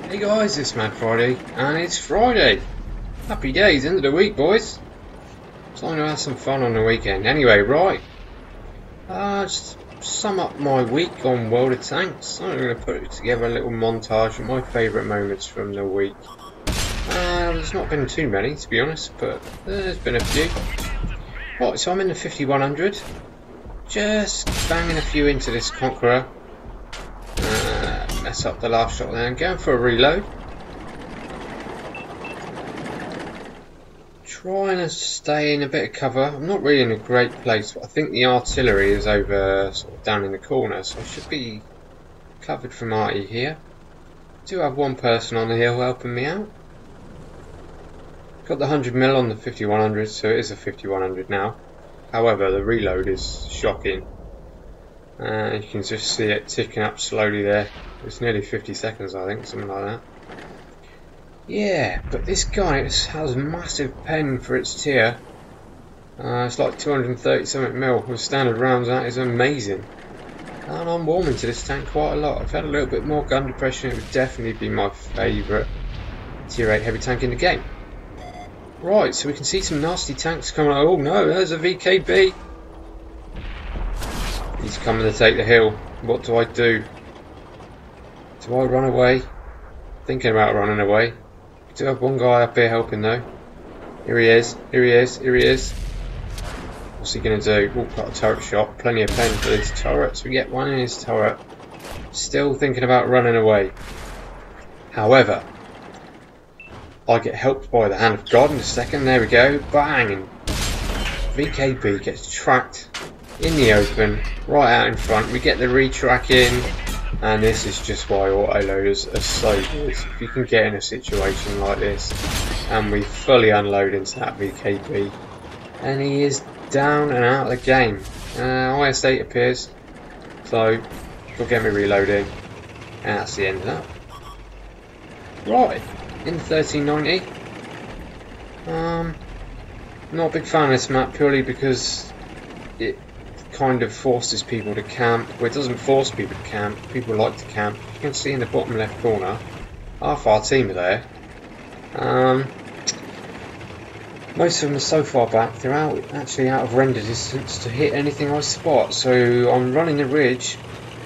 Hey guys, it's Mad Friday, and it's Friday. Happy days, end of the week, boys. Time to have some fun on the weekend. Anyway, right. Just sum up my week on World of Tanks. I'm going to put together a little montage of my favourite moments from the week. There's not been too many, to be honest, but there's been a few. Right, so I'm in the 5100. Just banging a few into this Conqueror. Mess up the last shot there and going for a reload. Trying to stay in a bit of cover. I'm not really in a great place, but I think the artillery is over sort of down in the corner, so I should be covered from arty here. Do have one person on the hill helping me out. Got the 100mm on the 5100, so it is a 5100 now. However, the reload is shocking. You can just see it ticking up slowly there. It's nearly 50 seconds, I think, something like that. Yeah, but this gun, it has massive pen for its tier. It's like 230 something mil with standard rounds. That is amazing. And I'm warming to this tank quite a lot. I've had a little bit more gun depression. It would definitely be my favourite tier 8 heavy tank in the game. Right, so we can see some nasty tanks coming. Oh no, there's a VKB. He's coming to take the hill. What do I do? Do I run away? Thinking about running away. I do have one guy up here helping though. Here he is, here he is, here he is. What's he going to do? Oh, got a turret shot. Plenty of pen for his turrets. We get one in his turret. Still thinking about running away. However, I get helped by the hand of God in a second. There we go. Bang! And VKB gets tracked in the open, right out in front. We get the retrack in, and this is just why autoloaders are so good. If you can get in a situation like this, and we fully unload into that VKB, and he is down and out of the game. IS-8 appears, so we'll get me reloading, and that's the end of that. Right, in 1390. Not a big fan of this map purely because it kind of forces people to camp. Well, it doesn't force people to camp. People like to camp. You can see in the bottom left corner, half our team are there. Most of them are so far back, they're actually out of render distance to hit anything I spot. So I'm running the ridge,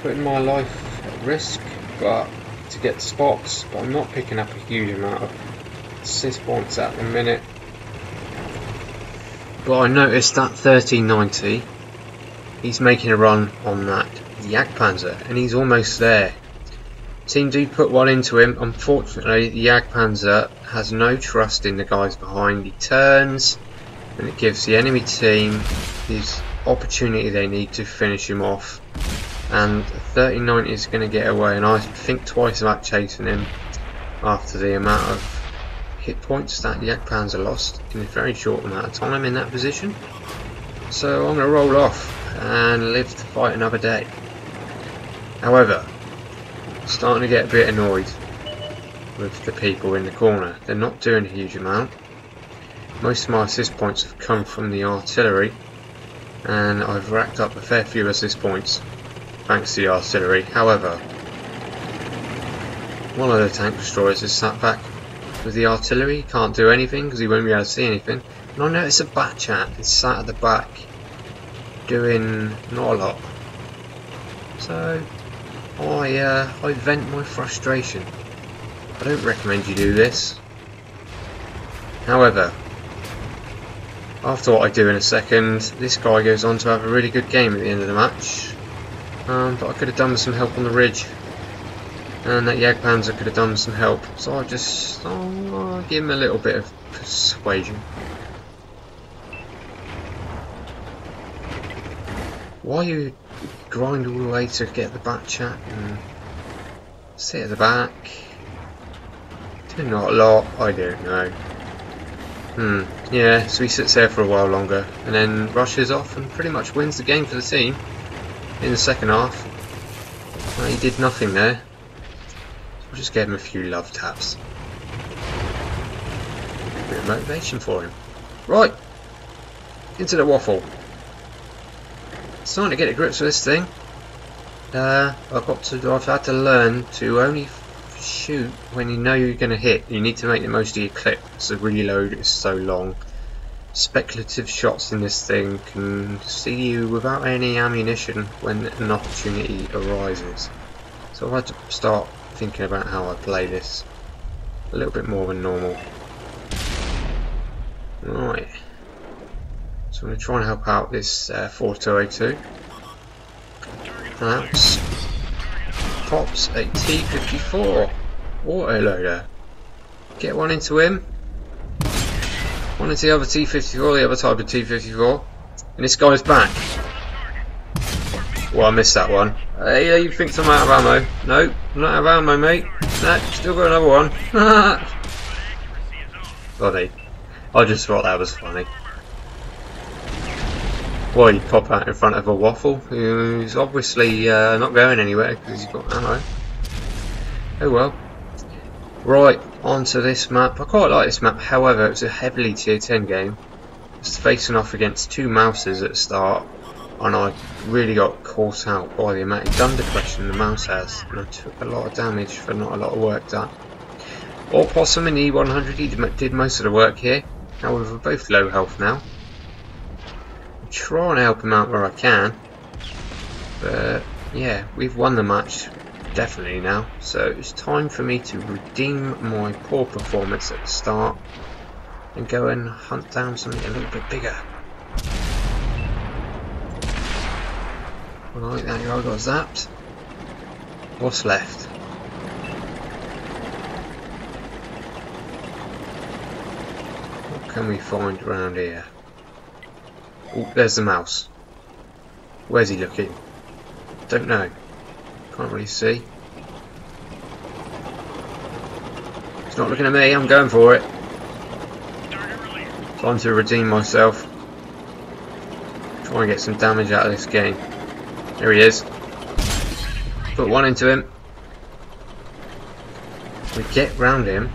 putting my life at risk, but to get spots. But I'm not picking up a huge amount of assist points at the minute. But I noticed that 1390. He's making a run on that Jagdpanzer, and he's almost there. Team do put one into him. Unfortunately, the Jagdpanzer has no trust in the guys behind. He turns, and it gives the enemy team the opportunity they need to finish him off. And 1390 is going to get away, and I think twice about chasing him after the amount of hit points that Jagdpanzer lost in a very short amount of time in that position. So I'm going to roll off and live to fight another day. However, starting to get a bit annoyed with the people in the corner. They're not doing a huge amount. Most of my assist points have come from the artillery, and I've racked up a fair few assist points thanks to the artillery. However, one of the tank destroyers is sat back with the artillery. He can't do anything because he won't be able to see anything. And I notice a bat chat is sat at the back doing not a lot. So I vent my frustration. I don't recommend you do this. However, after what I do in a second, this guy goes on to have a really good game at the end of the match. But I could have done with some help on the ridge, and that Jagdpanzer could have done some help. So I'll just give him a little bit of persuasion. Why you grind all the way to get the back chat and sit at the back? Do not a lot, I don't know. Yeah, so he sits there for a while longer and then rushes off and pretty much wins the game for the team in the second half. He did nothing there. So we'll just give him a few love taps. A bit of motivation for him. Right, into the waffle. Starting to get a grip with this thing. I've had to learn to only shoot when you know you're going to hit. You need to make the most of your clip, because the reload is so long. Speculative shots in this thing can see you without any ammunition when an opportunity arises. So I've had to start thinking about how I play this a little bit more than normal. Right, so I'm going to try and help out this 4202. Perhaps pops a T-54 autoloader. Get one into him. One into the other T-54, the other type of T-54. And this guy's back. Well, I missed that one. Hey, you think I'm out of ammo? No, I'm not out of ammo, mate. No, still got another one. Funny. I just thought that was funny. Well, you pop out in front of a waffle who's obviously not going anywhere because he's got ammo. Oh well. Right, onto this map. I quite like this map, however it's a heavily tier 10 game. It's facing off against two mouses at the start, and I really got caught out by the amount of gun depression the mouse has, and I took a lot of damage for not a lot of work done. Opossum in E100, he did most of the work here. However, we're both low health now. I'm trying to help him out where I can, but yeah, we've won the match definitely now, so it's time for me to redeem my poor performance at the start and go and hunt down something a little bit bigger. Right, that guy got zapped. What's left? What can we find around here? Oh, there's the mouse. Where's he looking? Don't know. Can't really see. He's not looking at me, I'm going for it. Time to redeem myself. Try and get some damage out of this game. There he is. Put one into him. We get round him.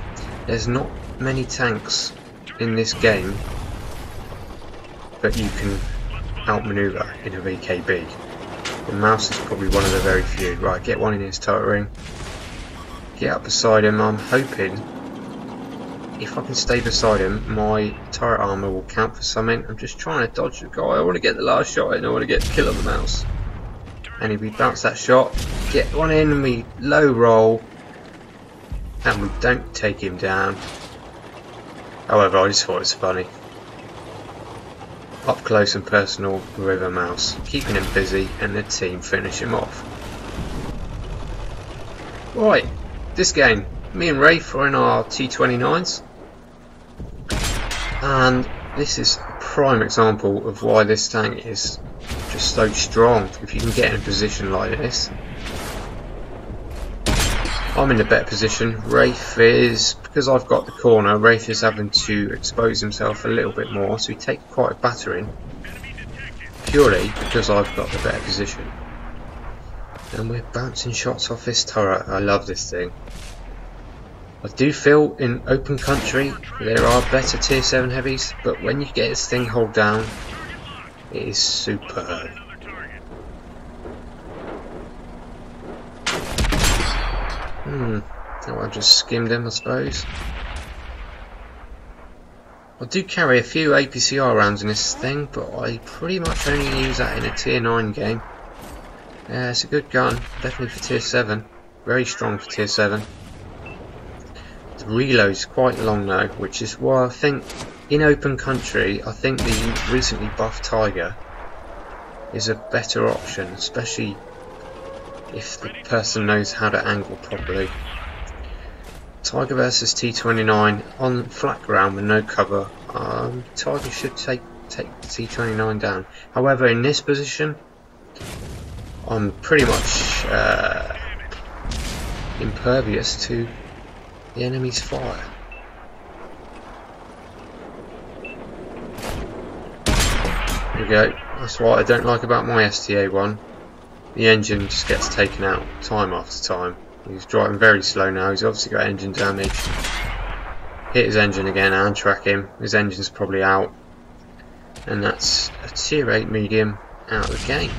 There's not many tanks in this game that you can outmaneuver in a VKB. The mouse is probably one of the very few. Right, get one in his turret ring. Get up beside him. I'm hoping if I can stay beside him, my turret armor will count for something. I'm just trying to dodge the guy. I want to get the last shot in. I want to get the kill on the mouse. And if we bounce that shot, get one in and we low roll. And we don't take him down. However, I just thought it was funny. Up close and personal with a mouse, keeping him busy and the team finish him off. Right, this game, me and Rafe are in our T29s, and this is a prime example of why this tank is just so strong. If you can get in a position like this, I'm in a better position. Rafe is, because I've got the corner, Rafe is having to expose himself a little bit more, so he takes quite a battering, purely because I've got the better position. And we're bouncing shots off this turret. I love this thing. I do feel in open country there are better tier 7 heavies, but when you get this thing hold down, it is superb. Oh, I just skimmed him, I suppose. I do carry a few APCR rounds in this thing, but I pretty much only use that in a tier 9 game. Yeah, it's a good gun, definitely for tier 7. Very strong for tier 7. The reload's quite long though, which is why I think in open country, I think the recently buffed Tiger is a better option, especially if the person knows how to angle properly. Tiger versus T29 on flat ground with no cover. Tiger should take the T29 down. However, in this position, I'm pretty much impervious to the enemy's fire. There we go. That's what I don't like about my STA1. The engine just gets taken out time after time. He's driving very slow now. He's obviously got engine damage. Hit his engine again and track him. His engine's probably out. And that's a tier 8 medium out of the game.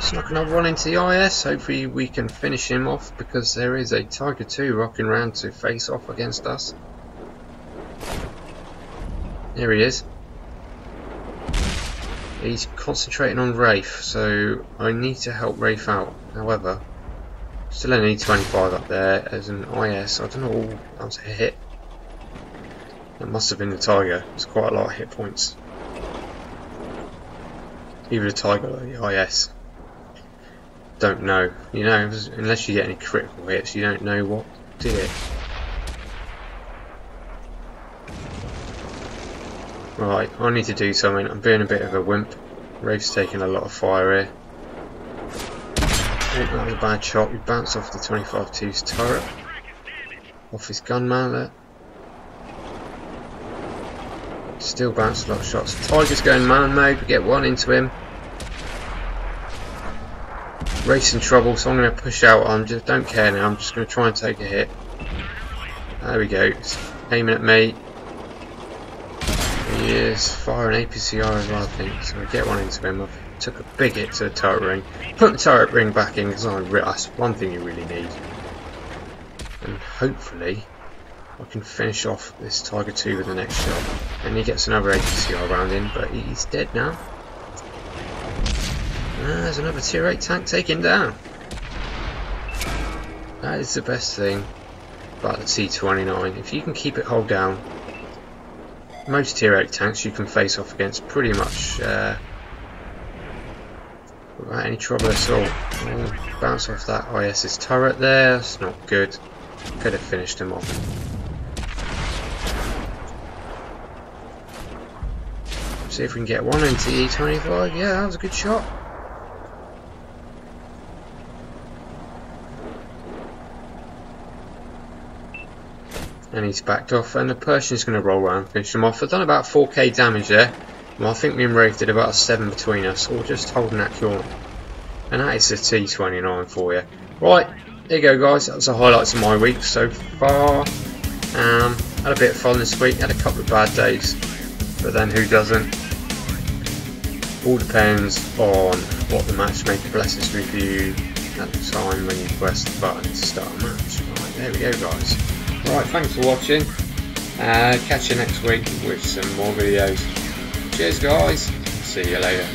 snuck another one into the IS. Hopefully we can finish him off, because there is a Tiger II rocking around to face off against us. Here he is. He's concentrating on Wraith, so I need to help Wraith out. However, still only need 25 up there as an IS. I don't know, that was a hit. That must have been the Tiger. It's quite a lot of hit points. Either the Tiger or the IS. Don't know. You know, unless you get any critical hits, you don't know what did it. Right, I need to do something. I'm being a bit of a wimp. Wraith's taking a lot of fire here. Oh, that was a bad shot. We bounced off the 25-2's turret. Off his gun mount. Still bounced a lot of shots. Tiger's going man mode. We get one into him. Wraith's in trouble, so I'm going to push out. Don't care now. I'm just going to try and take a hit. There we go. It's aiming at me. He is firing APCR as well, I think. So we get one into him. I took a big hit to the turret ring. Put the turret ring back in, because that's one thing you really need. And hopefully I can finish off this Tiger II with the next shot. And he gets another APCR round in, but he's dead now. There's another tier 8 tank taken down. That is the best thing about the T29. If you can keep it hold down, most tier 8 tanks you can face off against pretty much without any trouble at all. Bounce off that IS's turret there. That's not good. Could have finished him off. See if we can get one into the E25. Yeah, that was a good shot. And he's backed off, and the Persian's going to roll around and finish him off. I've done about 4k damage there. Well, I think me and Wraith did about a 7 between us, so we're just holding that corner. And that is the T29 for you. Right, there you go guys, that was the highlights of my week so far. Had a bit of fun this week, had a couple of bad days, but then who doesn't? All depends on what the matchmaker blesses with you at the time when you press the button to start a match. Right, there we go guys. Right, thanks for watching. Catch you next week with some more videos. Cheers guys, see you later.